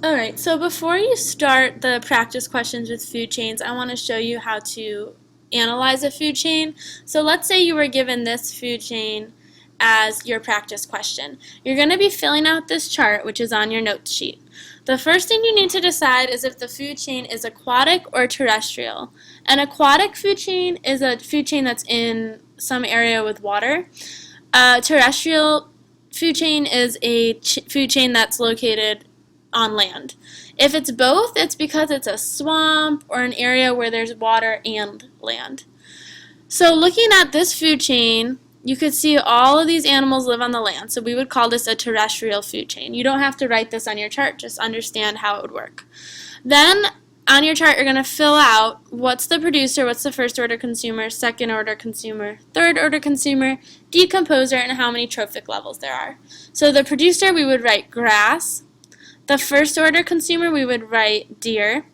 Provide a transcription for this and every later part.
Alright, so before you start the practice questions with food chains, I want to show you how to analyze a food chain. So let's say you were given this food chain as your practice question. You're going to be filling out this chart, which is on your notes sheet. The first thing you need to decide is if the food chain is aquatic or terrestrial. An aquatic food chain is a food chain that's in some area with water. A terrestrial food chain is a food chain that's located on land. If it's both, it's because it's a swamp or an area where there's water and land. So looking at this food chain, you could see all of these animals live on the land. So we would call this a terrestrial food chain. You don't have to write this on your chart, just understand how it would work. Then on your chart, you're going to fill out what's the producer, what's the first order consumer, second order consumer, third order consumer, decomposer, and how many trophic levels there are. So the producer, we would write grass. The first order consumer, we would write deer.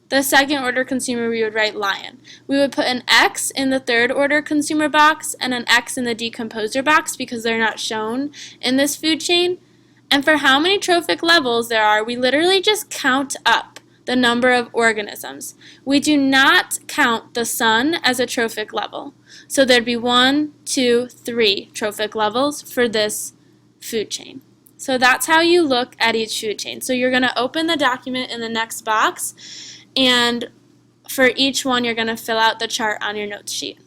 The second order consumer, we would write lion. We would put an X in the third order consumer box and an X in the decomposer box because they're not shown in this food chain. And for how many trophic levels there are, we literally just count up the number of organisms. We do not count the sun as a trophic level. So there'd be 1, 2, 3 trophic levels for this food chain. So that's how you look at each food chain. So you're going to open the document in the next box, and for each one you're going to fill out the chart on your notes sheet.